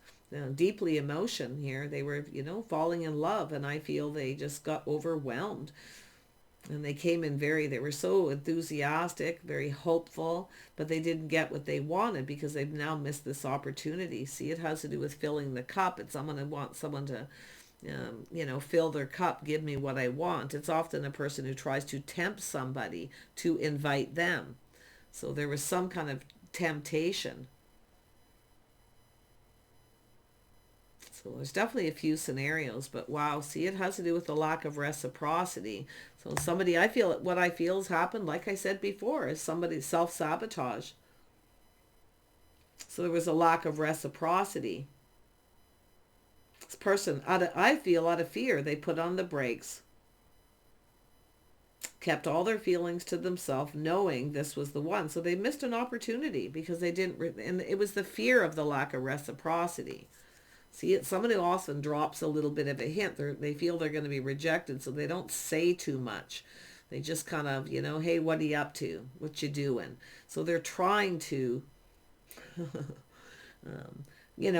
A: Deeply emotion here. They were, falling in love, and I feel they just got overwhelmed. And they came in they were so enthusiastic, very hopeful, but they didn't get what they wanted because they've now missed this opportunity. See, it has to do with filling the cup. It's someone who wants someone to, fill their cup, give me what I want. It's often a person who tries to tempt somebody to invite them. So there was some kind of temptation. So there's definitely a few scenarios, but wow, see, it has to do with the lack of reciprocity. So what I feel has happened, like I said before, is somebody self-sabotage. So there was a lack of reciprocity. This person, I feel out of fear, they put on the brakes, kept all their feelings to themselves, knowing this was the one. So they missed an opportunity because they didn't, and it was the fear of the lack of reciprocity. See, it's someone who often drops a little bit of a hint. They feel they're going to be rejected, so they don't say too much. They just kind of, hey, what are you up to? What you doing? So they're trying to,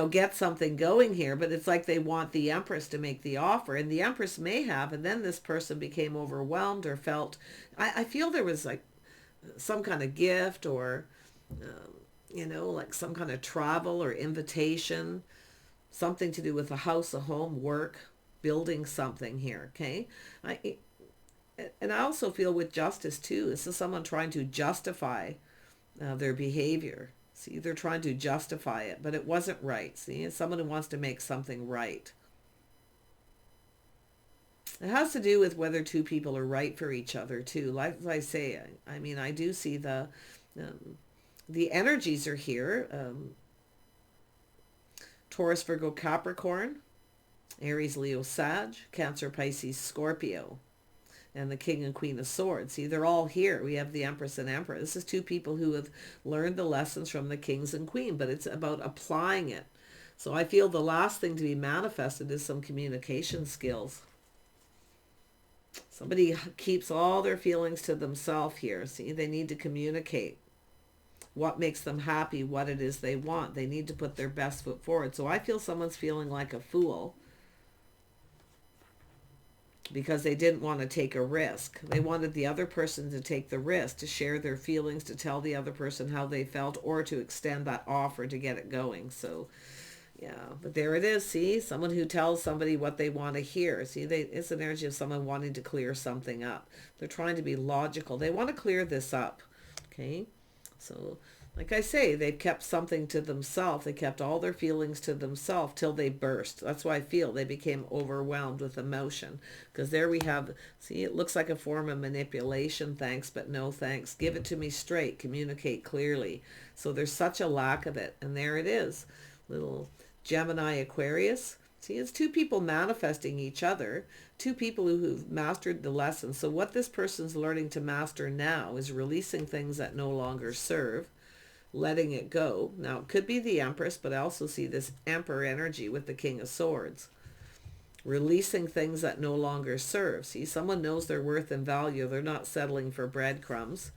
A: get something going here, but it's like they want the Empress to make the offer, and the Empress may have, and then this person became overwhelmed or felt, I feel there was like some kind of gift or, like some kind of travel or invitation, something to do with a house, a home, work, building something here, okay? And I also feel with justice too, this is someone trying to justify their behavior. See, they're trying to justify it, but it wasn't right. See, it's someone who wants to make something right. It has to do with whether two people are right for each other too. Like I say, I mean, I do see um, the energies are here. Taurus, Virgo, Capricorn, Aries, Leo, Sag, Cancer, Pisces, Scorpio, and the King and Queen of Swords. See, they're all here. We have the Empress and Emperor. This is two people who have learned the lessons from the Kings and Queen, but it's about applying it. So I feel the last thing to be manifested is some communication skills. Somebody keeps all their feelings to themselves here. See, they need to communicate what makes them happy, what it is they want. They need to put their best foot forward. So I feel someone's feeling like a fool because they didn't want to take a risk. They wanted the other person to take the risk, to share their feelings, to tell the other person how they felt, or to extend that offer to get it going. So yeah, but there it is. See, someone who tells somebody what they want to hear. See, it's an energy of someone wanting to clear something up. They're trying to be logical. They want to clear this up. Okay, so like I say, they've kept something to themselves. They kept all their feelings to themselves till they burst. That's why I feel they became overwhelmed with emotion. Because there we have, see, it looks like a form of manipulation. Thanks, but no thanks. Give it to me straight. Communicate clearly. So there's such a lack of it. And there it is. Little Gemini, Aquarius. See, it's two people manifesting each other, two people who've mastered the lesson. So what this person's learning to master now is releasing things that no longer serve, letting it go. Now, it could be the Empress, but I also see this Emperor energy with the King of Swords. Releasing things that no longer serve. See, someone knows their worth and value. They're not settling for breadcrumbs.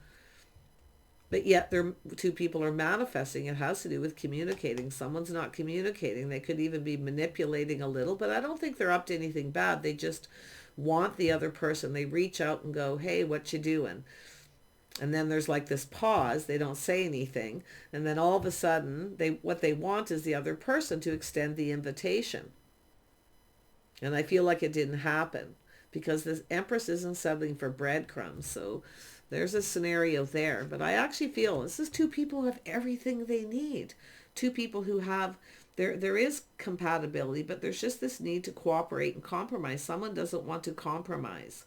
A: But yet two people are manifesting. It has to do with communicating. Someone's not communicating. They could even be manipulating a little, but I don't think they're up to anything bad. They just want the other person. They reach out and go, hey, what you doing? And then there's like this pause. They don't say anything. And then all of a sudden, what they want is the other person to extend the invitation. And I feel like it didn't happen because this Empress isn't settling for breadcrumbs. So there's a scenario there. But I actually feel this is two people who have everything they need. Two people who have, there is compatibility, but there's just this need to cooperate and compromise. Someone doesn't want to compromise.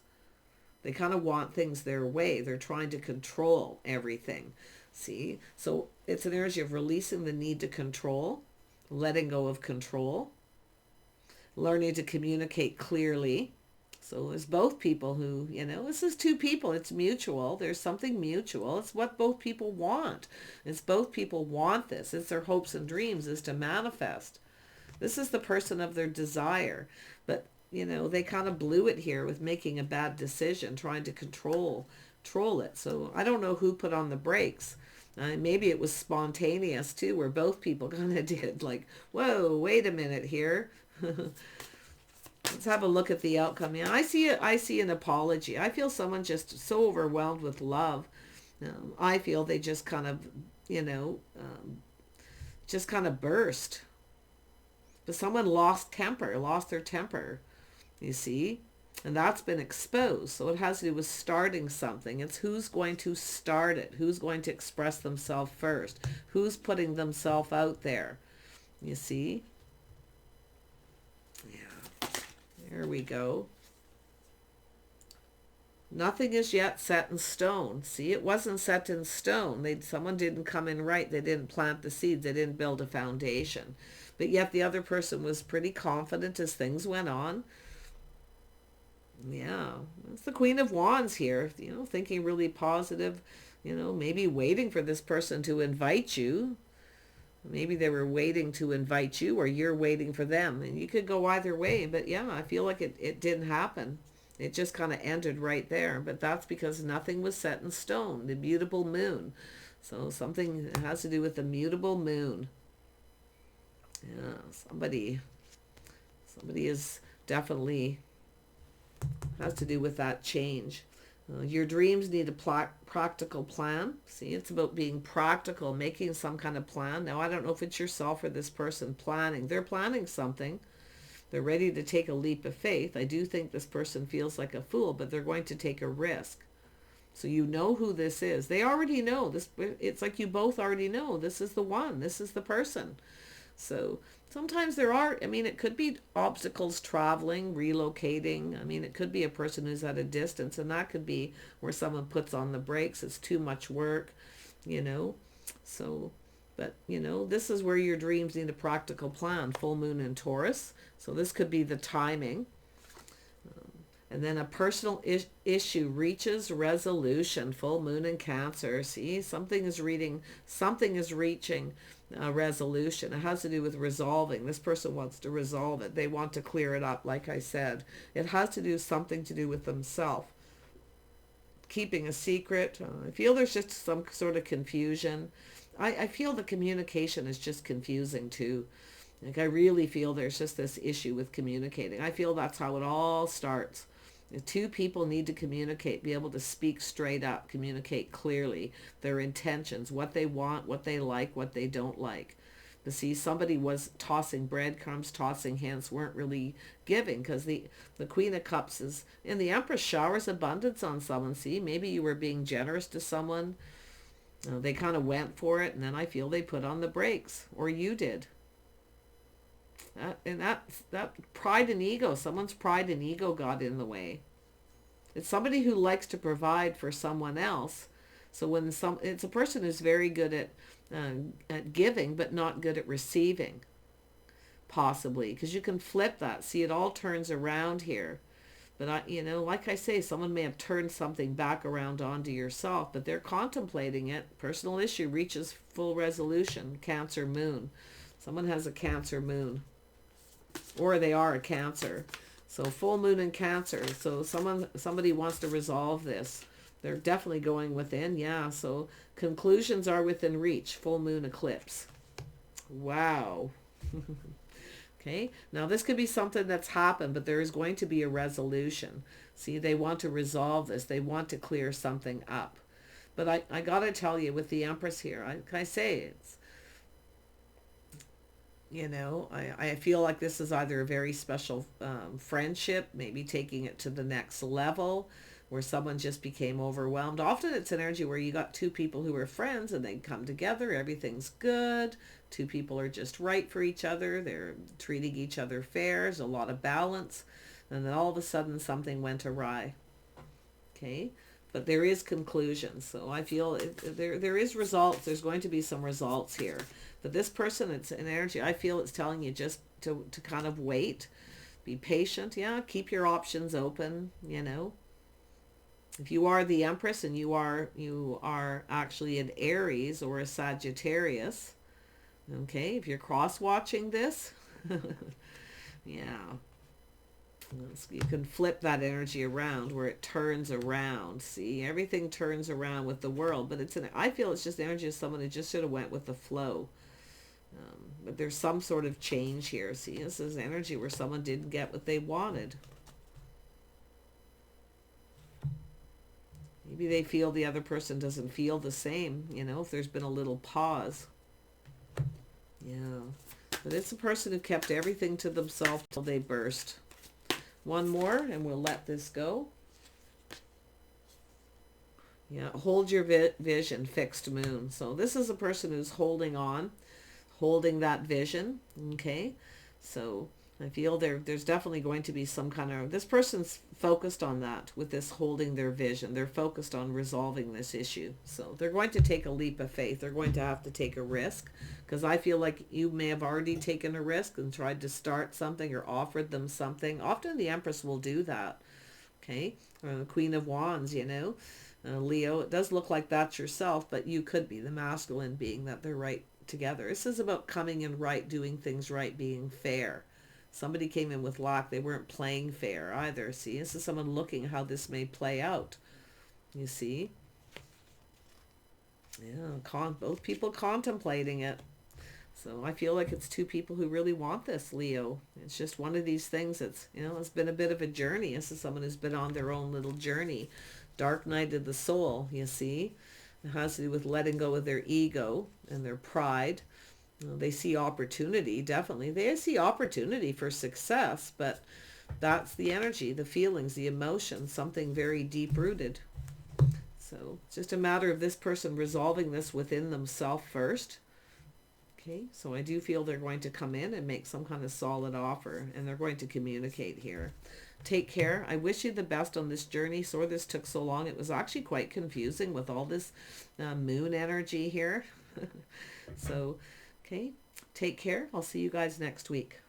A: They kind of want things their way. They're trying to control everything. See? So it's an energy of releasing the need to control, letting go of control, learning to communicate clearly. So there's both people who, this is two people. It's mutual. There's something mutual. It's what both people want. It's both people want this. It's their hopes and dreams is to manifest. This is the person of their desire. But, they kind of blew it here with making a bad decision, trying to control it. So I don't know who put on the brakes. Maybe it was spontaneous too, where both people kind of did like, whoa, wait a minute here. Let's have a look at the outcome. Yeah, I see an apology. I feel someone just so overwhelmed with love. I feel they just kind of, just kind of burst. But someone lost their temper, you see? And that's been exposed. So it has to do with starting something. It's who's going to start it. Who's going to express themselves first. Who's putting themselves out there. You see? Yeah. There we go. Nothing is yet set in stone. See, it wasn't set in stone. Someone didn't come in right. They didn't plant the seeds. They didn't build a foundation. But yet the other person was pretty confident as things went on. Yeah, it's the Queen of Wands here, thinking really positive, maybe waiting for this person to invite you. Maybe they were waiting to invite you or you're waiting for them. And you could go either way. But yeah, I feel like it didn't happen. It just kind of ended right there. But that's because nothing was set in stone. The mutable moon. So something has to do with the mutable moon. Yeah, somebody is definitely has to do with that change. Your dreams need a practical plan. See, it's about being practical, making some kind of plan. Now, I don't know if it's yourself or this person planning. They're planning something. They're ready to take a leap of faith. I do think this person feels like a fool, but they're going to take a risk. So you know who this is. They already know this. It's like you both already know this is the one. This is the person. So sometimes there are, I mean, it could be obstacles, traveling, relocating. I mean, it could be a person who's at a distance, and that could be where someone puts on the brakes. It's too much work, you know. So, but, you know, this is where your dreams need a practical plan. Full moon in Taurus. So this could be the timing. And then a personal issue reaches resolution. Full moon in Cancer. See, something is reaching a resolution. It has to do with resolving. This person wants to resolve it. They want to clear it up, like I said. It has to do something to do with themselves. Keeping a secret. I feel there's just some sort of confusion. I feel the communication is just confusing too. Like I really feel there's just this issue with communicating. I feel that's how it all starts. The two people need to communicate, be able to speak straight up, communicate clearly their intentions, what they want, what they like, what they don't like. But see, somebody was tossing breadcrumbs, tossing hints, weren't really giving, because the Queen of Cups is, and the Empress showers abundance on someone. See, maybe you were being generous to someone. They kind of went for it, and then I feel they put on the brakes, or you did. That pride and ego, someone's pride and ego got in the way. It's somebody who likes to provide for someone else. So it's a person who's very good at giving, but not good at receiving, possibly, because you can flip that. See, it all turns around here. But like I say, someone may have turned something back around onto yourself, but they're contemplating it. Personal issue reaches full resolution. Cancer moon. Someone has a Cancer moon. Or they are a Cancer. So full moon in Cancer. So somebody wants to resolve this. They're definitely going within. Yeah. So conclusions are within reach. Full moon eclipse. Wow. Okay. Now this could be something that's happened, but there is going to be a resolution. See, they want to resolve this. They want to clear something up. But I got to tell you, with the Empress here, I say it's, I feel like this is either a very special friendship, maybe taking it to the next level, where someone just became overwhelmed. Often it's an energy where you got two people who are friends and they come together, everything's good. Two people are just right for each other. They're treating each other fair. There's a lot of balance. And then all of a sudden something went awry. Okay? But there is conclusion. So I feel there is results. There's going to be some results here. But this person, it's an energy, I feel it's telling you just to kind of wait. Be patient. Yeah, keep your options open, If you are the Empress and you are actually an Aries or a Sagittarius, okay, if you're cross-watching this, yeah, you can flip that energy around where it turns around. See, everything turns around with the world, but I feel it's just the energy of someone who just sort of went with the flow. But there's some sort of change here. See, this is energy where someone didn't get what they wanted. Maybe they feel the other person doesn't feel the same, if there's been a little pause. Yeah. But it's a person who kept everything to themselves till they burst. One more and we'll let this go. Yeah, hold your vision, fixed moon. So this is a person who's holding on, holding that vision. Okay. So I feel there's definitely going to be some kind of, this person's focused on that with this holding their vision. They're focused on resolving this issue. So they're going to take a leap of faith. They're going to have to take a risk, because I feel like you may have already taken a risk and tried to start something or offered them something. Often the Empress will do that. Okay. Or the Queen of Wands, Leo, it does look like that's yourself, but you could be the masculine being that they're right together. This is about coming in right, doing things right, being fair. Somebody came in with lack. They weren't playing fair either. See, this is someone looking how this may play out. You see? Yeah, both people contemplating it. So I feel like it's two people who really want this, Leo. It's just one of these things that's, it's been a bit of a journey. This is someone who's been on their own little journey. Dark night of the soul, you see? It has to do with letting go of their ego and their pride. They see opportunity, definitely. They see opportunity for success, but that's the energy, the feelings, the emotions, something very deep-rooted. So it's just a matter of this person resolving this within themselves first. Okay, so I do feel they're going to come in and make some kind of solid offer, and they're going to communicate here. Take care. I wish you the best on this journey. Sorry this took so long. It was actually quite confusing with all this moon energy here. So, okay, take care. I'll see you guys next week.